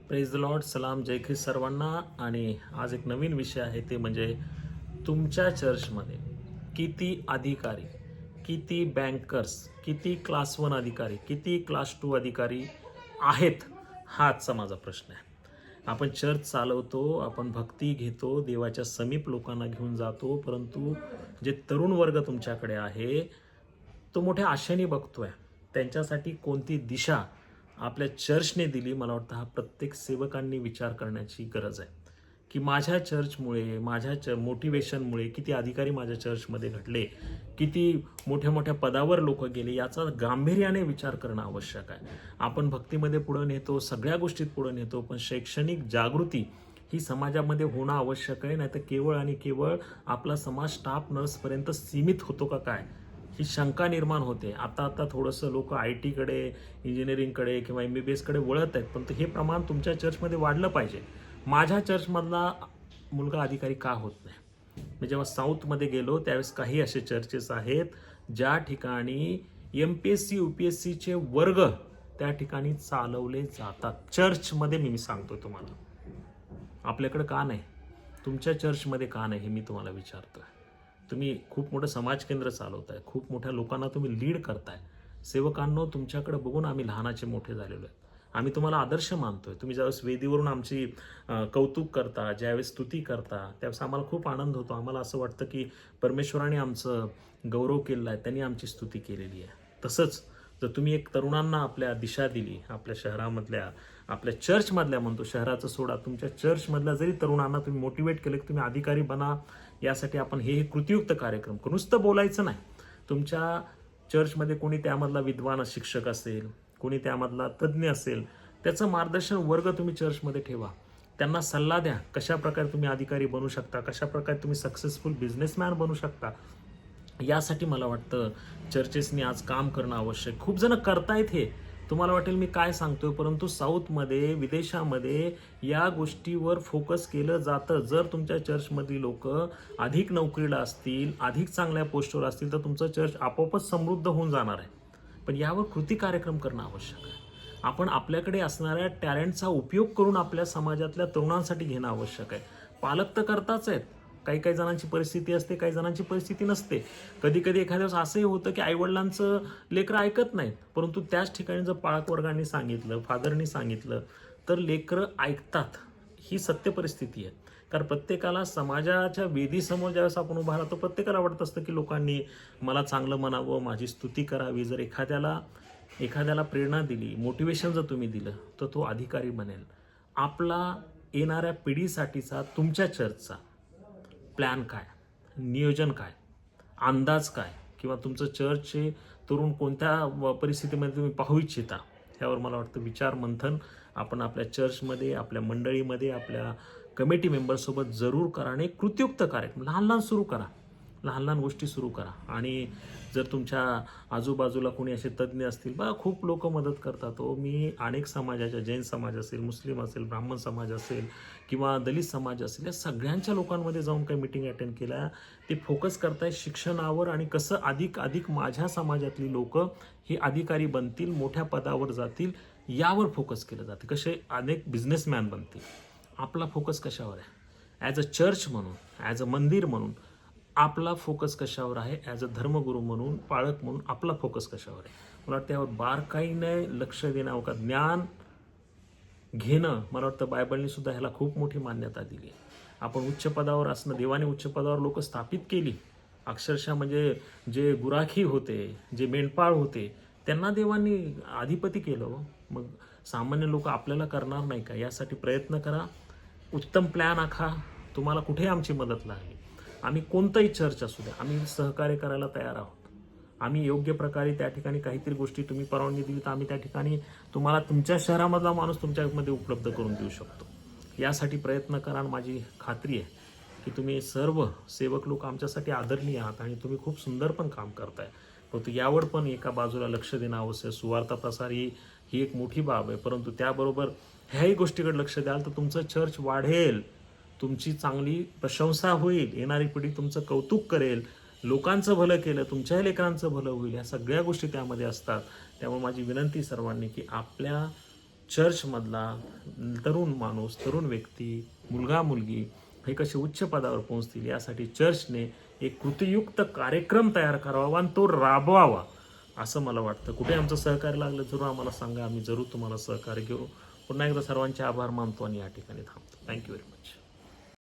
Praise the Lord, सलाम, जय ख्रिस्त सर्वांना. आणि आज एक नवीन विषय आहे, ते म्हणजे तुमच्या चर्चमध्ये किती अधिकारी, किती बँकर्स, किती क्लास 1 अधिकारी, किती क्लास 2 अधिकारी आहेत, हा आजचा माझा प्रश्न आहे. आपण चर्च चालवतो, आपण भक्ती घेतो, देवाच्या समीप लोकांना घेऊन जातो, परंतु जे तरुण वर्ग तुमच्याकडे आहे तो मोठ्या आशेने बघतोय. त्यांच्यासाठी कोणती दिशा आपल्या चर्चने दिली, मला वाटतं हा प्रत्येक सेवकांनी विचार करण्याची गरज आहे की माझ्या चर्चमुळे, माझ्या मोटिवेशनमुळे किती अधिकारी माझ्या चर्चमध्ये घडले, किती मोठ्या मोठ्या पदावर लोक गेले, याचा गांभीर्याने विचार करणं आवश्यक आहे. आपण भक्तीमध्ये पुढं नेतो, सगळ्या गोष्टीत पुढं नेतो, पण शैक्षणिक जागृती ही समाजामध्ये होणं आवश्यक आहे. नाही तर केवळ आणि केवळ आपला समाज स्टाफ नर्सपर्यंत सीमित होतो का काय, ही शंका निर्माण होते. आता थोडंसं लोक IT कडे, इंजिनिअरिंगकडे किंवा MBBS कडे वळत आहेत, पण हे प्रमाण तुमच्या चर्चमध्ये वाढलं पाहिजे. माझ्या चर्चमधला मुलगा अधिकारी का होत नाही? मी जेव्हा साऊथमध्ये गेलो त्यावेळेस काही असे चर्चेस आहेत ज्या ठिकाणी MPSC UPSCचे वर्ग त्या ठिकाणी चालवले जातात. चर्चमध्ये मी सांगतो तुम्हाला, आपल्याकडे का नाही? तुमच्या चर्चमध्ये का नाही, हे मी तुम्हाला विचारतोय. तुम्ही खूप मोठं समाज केंद्र चालवताय, खूप मोठ्या लोकांना तुम्ही लीड करताय. सेवकांनो, तुमच्याकडे बघून आम्ही लहानाचे मोठे झालेलो आहे. आम्ही तुम्हाला आदर्श मानतोय. तुम्ही ज्यावेळेस वेदीवरून आमची कौतुक करता, ज्यावेळेस स्तुती करता, त्यावेळेस आम्हाला खूप आनंद होतो. आम्हाला असं वाटतं की परमेश्वराने आमचं गौरव केलेला आहे, त्यांनी आमची स्तुती केलेली आहे. तसंच जर तुम्ही एक तरुणांना आपल्या दिशा दिली, आपल्या शहरामधल्या, आपल्या चर्चमधल्या, म्हणतो शहराचं सोडा, तुमच्या चर्चमधल्या जरी तरुणांना तुम्ही मोटिवेट केलं की तुम्ही अधिकारी बना, यासाठी आपण हे कृतीयुक्त कार्यक्रम करू. नुसतं बोलायचं नाही. तुमच्या चर्चमध्ये कोणी त्यामधला विद्वान शिक्षक असेल, कोणी त्यामधला तज्ज्ञ असेल, त्याचं मार्गदर्शन वर्ग तुम्ही चर्चमध्ये ठेवा. त्यांना सल्ला द्या, कशा प्रकारे तुम्ही अधिकारी बनू शकता, कशा प्रकारे तुम्ही सक्सेसफुल बिझनेसमॅन बनू शकता. यासाठी मला वाटतं चर्चेसनी आज काम करणं आवश्यक. खूप जण करतायत हे, तुम्हाला वाटेल मी काय सांगतोय, परंतु साऊथमध्ये, विदेशामध्ये या गोष्टीवर फोकस केलं जातं. जर तुमच्या चर्चमधली लोक अधिक नोकरीला असतील, अधिक चांगल्या पोस्टवर असतील, तर तुमचं चर्च आपोआपच समृद्ध होऊन जाणार आहे. पण यावर कृती कार्यक्रम करणं आवश्यक आहे. आपण आपल्याकडे असणाऱ्या टॅलेंटचा उपयोग करून आपल्या समाजातल्या तरुणांसाठी घेणं आवश्यक आहे. पालक तर करताच आहेत. काही काही जणांची परिस्थिती असते, काही जणांची परिस्थिती नसते. कधी कधी एखाद्या वेळेस असंही होतं की आईवडिलांचं लेकरं ऐकत नाहीत, परंतु त्याच ठिकाणी जर पालकवर्गांनी सांगितलं, फादरनी सांगितलं, तर लेकरं ऐकतात. ही सत्य परिस्थिती आहे. कारण प्रत्येकाला समाजाच्या वेदीसमोर ज्यावेळेस आपण उभा राहतो, प्रत्येकाला वाटत असतं की लोकांनी मला चांगलं म्हणावं, माझी स्तुती करावी. जर एखाद्याला प्रेरणा दिली, मोटिवेशन जर तुम्ही दिलं, तर तो अधिकारी बनेल. आपला येणाऱ्या पिढीसाठीचा तुमच्या चर्चचा प्लॅन काय, नियोजन काय, अंदाज काय, किंवा तुमचं चर्चचे तरुण कोणत्या परिस्थितीमध्ये तुम्ही पाहू इच्छिता, ह्यावर मला वाटतं विचार मंथन आपण आपल्या चर्चमध्ये, आपल्या मंडळीमध्ये, आपल्या कमिटी मेंबर्ससोबत जरूर करा. आणि कृतीयुक्त कार्यक्रम लहान लहान सुरू करा, लहान लहान गोष्टी सुरू करा. आणि जर तुमच्या आजूबाजूला कोणी असे तज्ज्ञ असतील, बघा खूप लोक मदत करतात. हो, मी अनेक समाजाच्या, जैन समाज असेल, मुस्लिम असेल, ब्राह्मण समाज असेल किंवा दलित समाज असेल, या सगळ्यांच्या लोकांमध्ये जाऊन काही मीटिंग अटेंड केल्या. ते फोकस करताय शिक्षणावर आणि कसं अधिक माझ्या समाजातली लोक हे अधिकारी बनतील, मोठ्या पदावर जातील, यावर फोकस केलं जाते. कसे अनेक बिझनेसमॅन बनतील. आपला फोकस कशावर आहे? ॲज अ चर्च म्हणून, ॲज अ मंदिर म्हणून आपला फोकस कशावर आहे? ॲज अ धर्मगुरू म्हणून, पाळक म्हणून आपला फोकस कशावर आहे? मला वाटतं यावर बारकाईने लक्ष देणं हवं. का ज्ञान घेणं, मला वाटतं बायबलने सुद्धा ह्याला खूप मोठी मान्यता दिली आहे. आपण उच्च पदावर असणं, देवाने उच्च पदावर लोक स्थापित केली. अक्षरशः म्हणजे जे गुराखी होते, जे मेंढपाळ होते, त्यांना देवांनी अधिपती केलं. मग सामान्य लोक आपल्याला करणार नाही का? यासाठी प्रयत्न करा, उत्तम प्लॅन आखा. तुम्हाला कुठे आमची मदत लागली, आम्ही कोणतंही चर्च असू द्या, आम्ही सहकार्य करायला तयार आहोत. आम्ही योग्य प्रकारे त्या ठिकाणी काहीतरी गोष्टी तुम्ही परवानगी दिली तर आम्ही त्या ठिकाणी तुम्हाला तुमच्या शहरामधला माणूस तुमच्यामध्ये उपलब्ध करून देऊ शकतो. यासाठी प्रयत्न करा. माझी खात्री आहे की तुम्ही सर्व सेवक लोक आमच्यासाठी आदरणीय आहात आणि तुम्ही खूप सुंदर पण काम करताय. परंतु यावर पण एका बाजूला लक्ष देणं आवश्यक. सुवार्ता प्रसार ही एक मोठी बाब आहे, परंतु त्याबरोबर ह्याही गोष्टीकडे लक्ष द्याल तर तुमचं चर्च वाढेल, तुमची चांगली प्रशंसा होईल, येणारी पिढी तुमचं कौतुक करेल, लोकांचं भलं केलं, तुमच्याही लेकरांचं भलं होईल. ह्या सगळ्या गोष्टी त्यामध्ये असतात. त्यामुळे माझी विनंती सर्वांनी की आपल्या चर्चमधला तरुण माणूस, तरुण व्यक्ती, मुलगा मुलगी हे कसे उच्च पदावर पोहोचतील यासाठी चर्चने एक कृतीयुक्त कार्यक्रम तयार करावा आणि तो राबवावा असं मला वाटतं. कुठे आमचं सहकार्य लागलं जरूर आम्हाला सांगा, आम्ही जरूर तुम्हाला सहकार्य घेऊ. पुन्हा एकदा सर्वांचे आभार मानतो आणि या ठिकाणी थांबतो. Thank you very much.